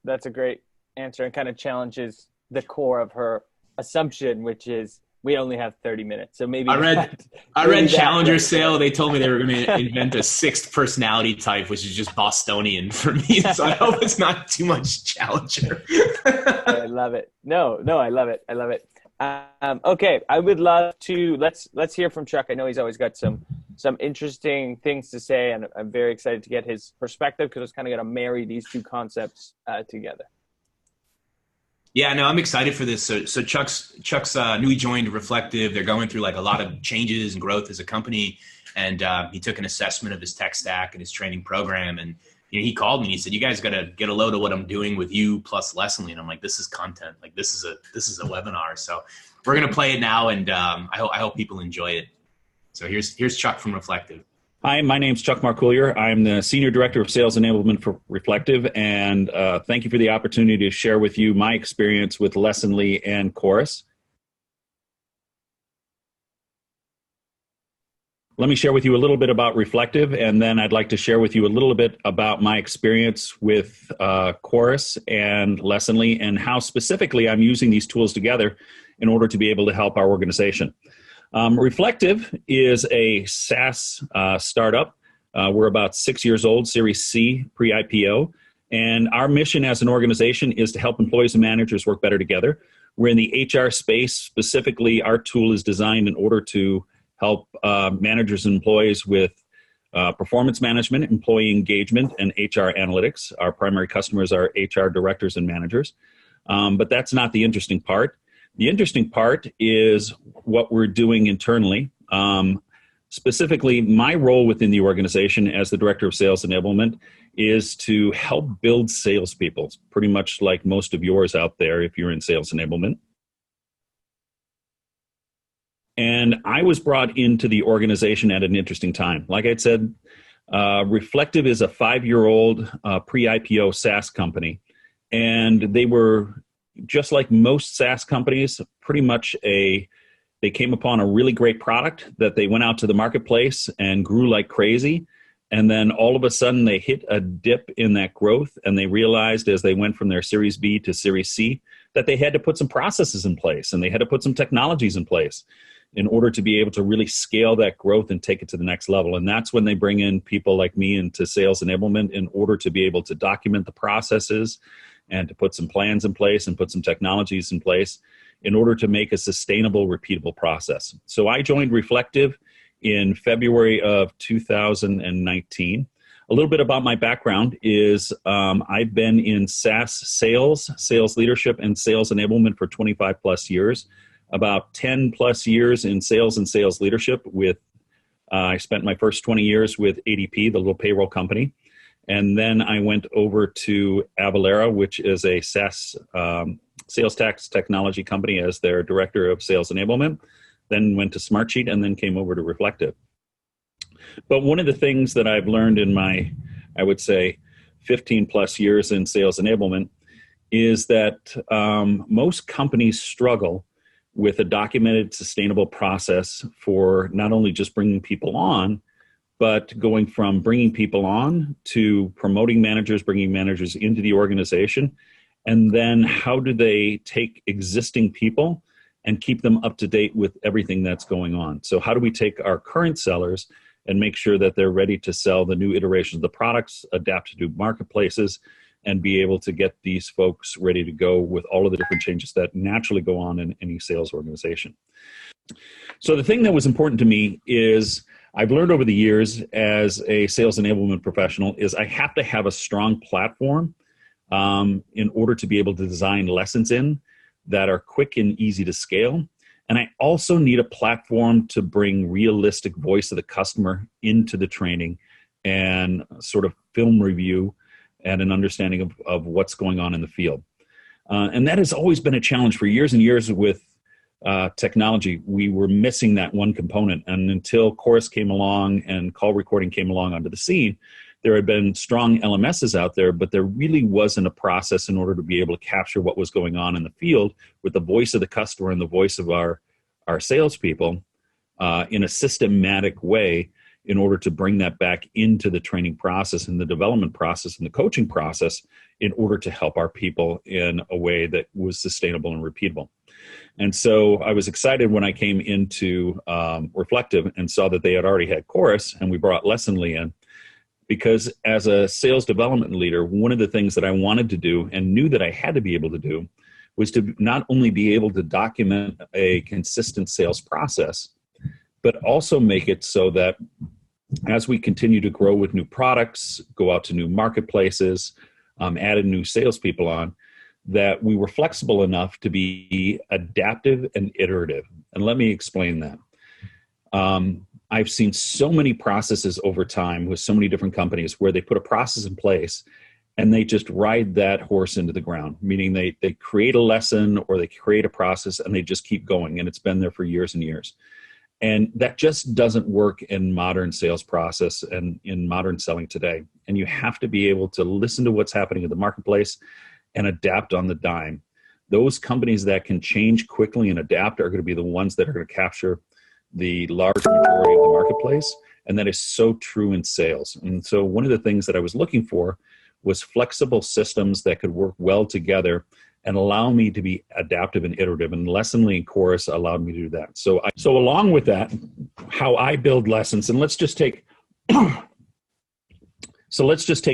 that's a great answer, and kind of challenges the core of her assumption, which is we only have 30 minutes. So maybe I read Challenger Sale. They told me they were going to invent a 6th personality type, which is just Bostonian for me. So I hope it's not too much Challenger. I love it. No, I love it. Okay, I would love to let's hear from Chuck. I know he's always got some interesting things to say, and I'm very excited to get his perspective, because it's kind of going to marry these two concepts together. Yeah, no, I'm excited for this. So Chuck's newly joined Reflective. They're going through like a lot of changes and growth as a company, and he took an assessment of his tech stack and his training program, and he called me and he said, "You guys got to get a load of what I'm doing with you plus Leslie." And I'm like, "This is content. Like this is a webinar." So we're gonna play it now, and I hope people enjoy it. So here's Chuck from Reflective. Hi, my name's Chuck Collier. I'm the Senior Director of Sales Enablement for Reflective, and thank you for the opportunity to share with you my experience with Lessonly and Chorus. Let me share with you a little bit about Reflective, and then I'd like to share with you a little bit about my experience with Chorus and Lessonly, and how specifically I'm using these tools together in order to be able to help our organization. Reflective is a SaaS startup. We're about 6 years old, Series C, pre-IPO, and our mission as an organization is to help employees and managers work better together. We're in the HR space. Specifically, our tool is designed in order to help managers and employees with performance management, employee engagement, and HR analytics. Our primary customers are HR directors and managers. But that's not the interesting part. The interesting part is what we're doing internally. Specifically, my role within the organization as the Director of Sales Enablement is to help build salespeople, pretty much like most of yours out there if you're in sales enablement. And I was brought into the organization at an interesting time. Like I said, Reflective is a 5-year-old pre-IPO SaaS company. And they were, just like most SaaS companies, pretty much they came upon a really great product that they went out to the marketplace and grew like crazy. And then all of a sudden they hit a dip in that growth, and they realized as they went from their Series B to Series C that they had to put some processes in place, and they had to put some technologies in place in order to be able to really scale that growth and take it to the next level. And that's when they bring in people like me into sales enablement in order to be able to document the processes and to put some plans in place and put some technologies in place in order to make a sustainable, repeatable process. So I joined Reflective in February of 2019. A little bit about my background is I've been in SaaS sales leadership, and sales enablement for 25 plus years. About 10 plus years in sales and sales leadership with I spent my first 20 years with ADP, the little payroll company. And then I went over to Avalara, which is a SaaS sales tax technology company, as their director of sales enablement. Then went to Smartsheet and then came over to Reflective. But one of the things that I've learned in my, I would say, 15 plus years in sales enablement is that most companies struggle with a documented, sustainable process for not only just bringing people on, but going from bringing people on to promoting managers, bringing managers into the organization. And then how do they take existing people and keep them up to date with everything that's going on? So how do we take our current sellers and make sure that they're ready to sell the new iterations of the products, adapt to new marketplaces, and be able to get these folks ready to go with all of the different changes that naturally go on in any sales organization. So the thing that was important to me is I've learned over the years as a sales enablement professional is I have to have a strong platform in order to be able to design lessons in that are quick and easy to scale. And I also need a platform to bring realistic voice of the customer into the training and sort of film review and an understanding of what's going on in the field. And that has always been a challenge for years and years with technology. We were missing that one component. And until Chorus came along and call recording came along onto the scene, there had been strong LMSs out there, but there really wasn't a process in order to be able to capture what was going on in the field with the voice of the customer and the voice of our salespeople in a systematic way in order to bring that back into the training process and the development process and the coaching process in order to help our people in a way that was sustainable and repeatable. And so I was excited when I came into Reflective and saw that they had already had Chorus, and we brought Lessonly in, because as a sales development leader, one of the things that I wanted to do and knew that I had to be able to do was to not only be able to document a consistent sales process, but also make it so that as we continue to grow with new products, go out to new marketplaces, added new salespeople on, that we were flexible enough to be adaptive and iterative. And let me explain that. I've seen so many processes over time with so many different companies where they put a process in place and they just ride that horse into the ground, meaning they create a lesson or they create a process and they just keep going, and it's been there for years and years. And that just doesn't work in modern sales process and in modern selling today. And you have to be able to listen to what's happening in the marketplace and adapt on the dime. Those companies that can change quickly and adapt are going to be the ones that are going to capture the large majority of the marketplace. And that is so true in sales. And so one of the things that I was looking for was flexible systems that could work well together and allow me to be adaptive and iterative. And Lessonly and Chorus allowed me to do that. So along with that, how I build lessons, and let's just take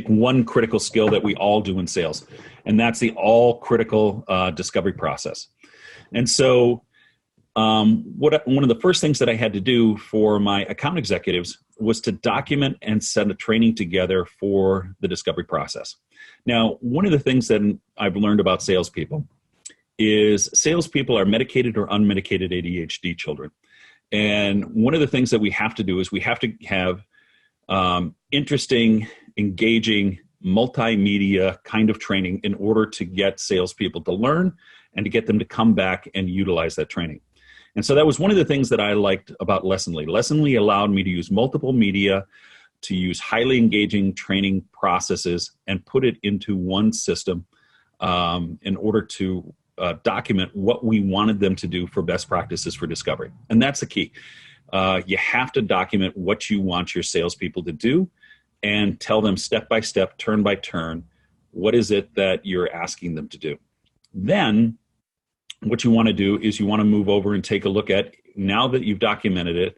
one critical skill that we all do in sales, and that's the all critical discovery process. And so one of the first things that I had to do for my account executives was to document and set a training together for the discovery process. Now, one of the things that I've learned about salespeople is salespeople are medicated or unmedicated ADHD children. And one of the things that we have to do is we have to have interesting, engaging, multimedia kind of training in order to get salespeople to learn and to get them to come back and utilize that training. And so that was one of the things that I liked about Lessonly. Lessonly allowed me to use multiple media, to use highly engaging training processes and put it into one system in order to document what we wanted them to do for best practices for discovery. And that's the key. You have to document what you want your salespeople to do and tell them step by step, turn by turn, what is it that you're asking them to do. Then what you want to do is you want to move over and take a look at, now that you've documented it,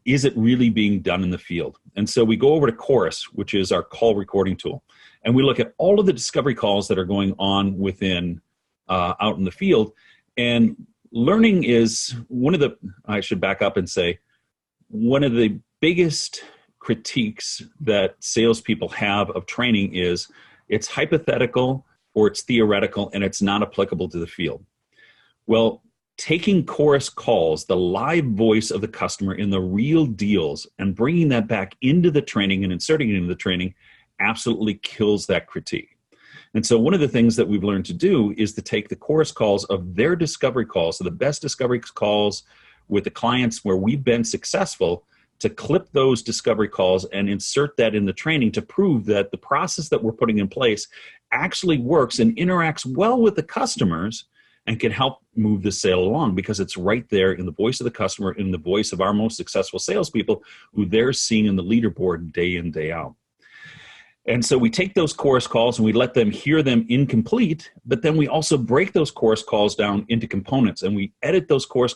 is it really being done in the field? And so we go over to Chorus, which is our call recording tool, and we look at all of the discovery calls that are going on within out in the field. And learning is I should back up and say, one of the biggest critiques that salespeople have of training is it's hypothetical or it's theoretical and it's not applicable to the field. Well, taking chorus calls, the live voice of the customer in the real deals, and bringing that back into the training and inserting it into the training absolutely kills that critique. And so one of the things that we've learned to do is to take the chorus calls of their discovery calls, so the best discovery calls with the clients where we've been successful, to clip those discovery calls and insert that in the training to prove that the process that we're putting in place actually works and interacts well with the customers and can help move the sale along, because it's right there in the voice of the customer, in the voice of our most successful salespeople who they're seeing in the leaderboard day in, day out. And so we take those chorus calls and we let them hear them incomplete, but then we also break those chorus calls down into components, and we edit those chorus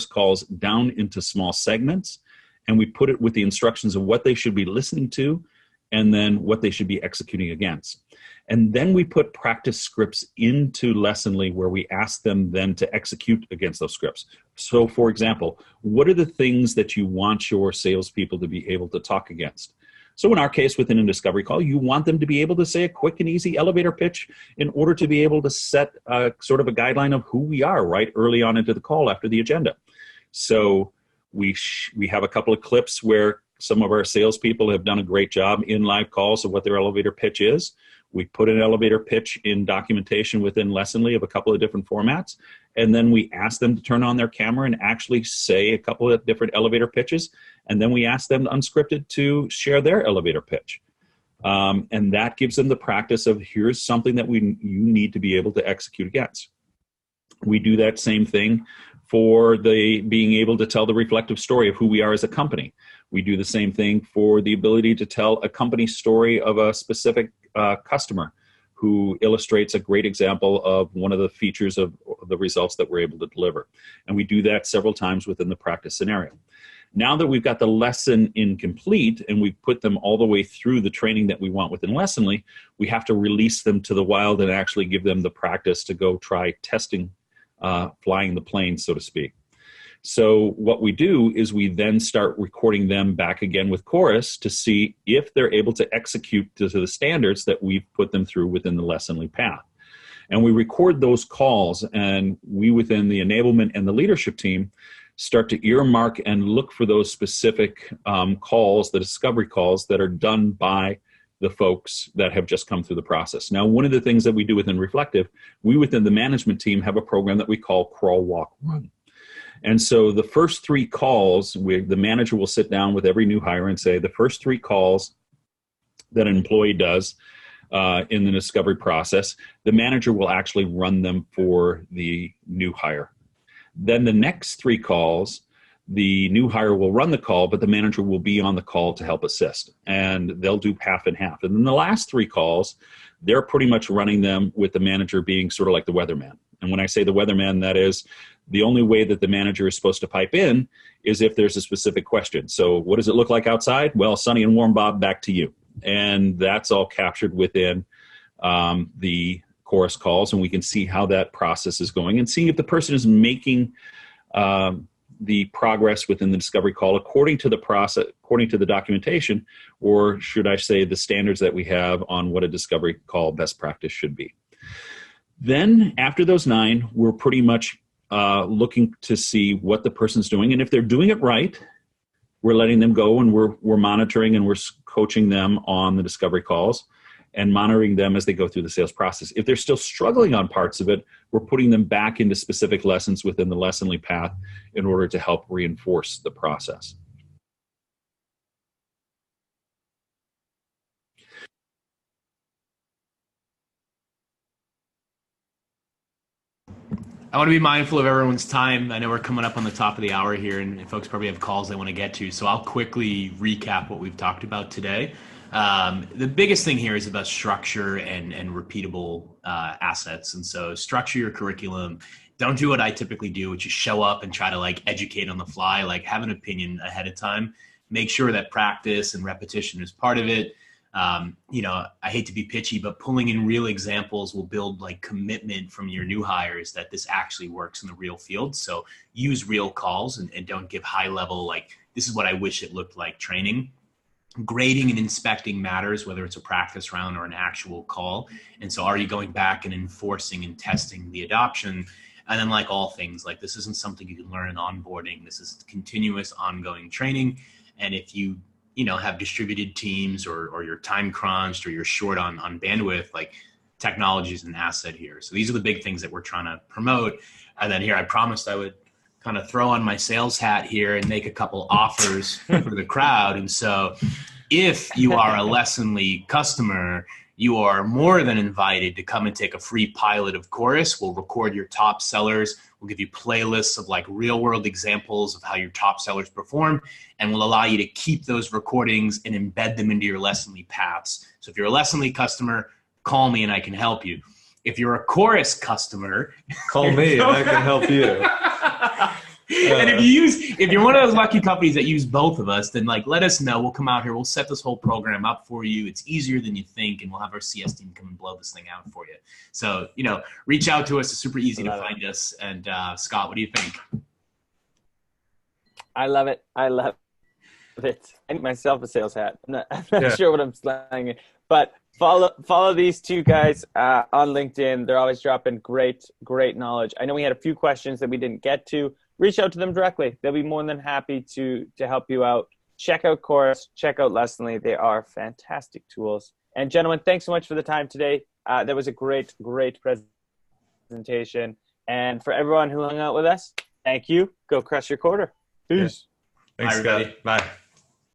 calls down into small segments, and we put it with the instructions of what they should be listening to and then what they should be executing against. And then we put practice scripts into Lessonly where we ask them then to execute against those scripts. So for example, what are the things that you want your salespeople to be able to talk against? So in our case, within a discovery call, you want them to be able to say a quick and easy elevator pitch in order to be able to set sort of a guideline of who we are right early on into the call after the agenda. So we have a couple of clips where some of our salespeople have done a great job in live calls of what their elevator pitch is. We put an elevator pitch in documentation within Lessonly of a couple of different formats, and then we ask them to turn on their camera and actually say a couple of different elevator pitches, and then we ask them unscripted to share their elevator pitch. And that gives them the practice of here's something that you need to be able to execute against. We do that same thing for the being able to tell the reflective story of who we are as a company. We do the same thing for the ability to tell a company story of a specific customer who illustrates a great example of one of the features of the results that we're able to deliver. And we do that several times within the practice scenario. Now that we've got the lesson incomplete and we've put them all the way through the training that we want within Lessonly, we have to release them to the wild and actually give them the practice to go try testing, flying the plane, so to speak. So what we do is we then start recording them back again with chorus to see if they're able to execute to the standards that we've put them through within the Lessonly path. And we record those calls, and we within the enablement and the leadership team start to earmark and look for those specific calls, the discovery calls that are done by the folks that have just come through the process. Now, one of the things that we do within Reflective, we within the management team have a program that we call Crawl, Walk, Run. And so the first three calls, the manager will sit down with every new hire and say the first three calls that an employee does in the discovery process, the manager will actually run them for the new hire. Then the next three calls, the new hire will run the call, but the manager will be on the call to help assist. And they'll do half and half. And then the last three calls, they're pretty much running them with the manager being sort of like the weatherman. And when I say the weatherman, that is the only way that the manager is supposed to pipe in is if there's a specific question. So what does it look like outside? Well, sunny and warm, Bob, back to you. And that's all captured within the chorus calls, and we can see how that process is going and seeing if the person is making the progress within the discovery call according to the process, according to the documentation, or should I say the standards that we have on what a discovery call best practice should be. Then after those 9, we're pretty much looking to see what the person's doing, and if they're doing it right, we're letting them go, and we're monitoring and we're coaching them on the discovery calls and monitoring them as they go through the sales process. If they're still struggling on parts of it, we're putting them back into specific lessons within the Lessonly path in order to help reinforce the process. I want to be mindful of everyone's time. I know we're coming up on the top of the hour here, and folks probably have calls they want to get to. So I'll quickly recap what we've talked about today. The biggest thing here is about structure and repeatable assets. And so structure your curriculum. Don't do what I typically do, which is show up and try to like educate on the fly, like have an opinion ahead of time. Make sure that practice and repetition is part of it. You know, I hate to be pitchy, but pulling in real examples will build like commitment from your new hires that this actually works in the real field. So use real calls and don't give high level, like, this is what I wish it looked like training. Grading and inspecting matters, whether it's a practice round or an actual call. And so are you going back and enforcing and testing the adoption? And then like all things, like this isn't something you can learn in onboarding. This is continuous ongoing training. And if you have distributed teams or you're time crunched or you're short on bandwidth, like technology is an asset here. So these are the big things that we're trying to promote. And then here, I promised I would kind of throw on my sales hat here and make a couple offers for the crowd. And so if you are a Lessonly customer, you are more than invited to come and take a free pilot of Chorus. We'll record your top sellers. We'll give you playlists of like real world examples of how your top sellers perform. And we'll allow you to keep those recordings and embed them into your Lessonly paths. So if you're a Lessonly customer, call me and I can help you. If you're a Chorus customer, call me and I can help you. And if you're one of those lucky companies that use both of us, then like let us know. We'll come out here. We'll set this whole program up for you. It's easier than you think, and we'll have our CS team come and blow this thing out for you. So reach out to us. It's super easy to find us. And Scott, what do you think? I love it. I love it. I need myself a sales hat. I'm not sure what I'm slanging, but follow these two guys on LinkedIn. They're always dropping great knowledge. I know we had a few questions that we didn't get to. Reach out to them directly. They'll be more than happy to help you out. Check out Chorus. Check out Lessonly. They are fantastic tools. And gentlemen, thanks so much for the time today. That was a great presentation. And for everyone who hung out with us, thank you. Go crush your quarter. Peace. Yeah. Thanks, Scott. Bye.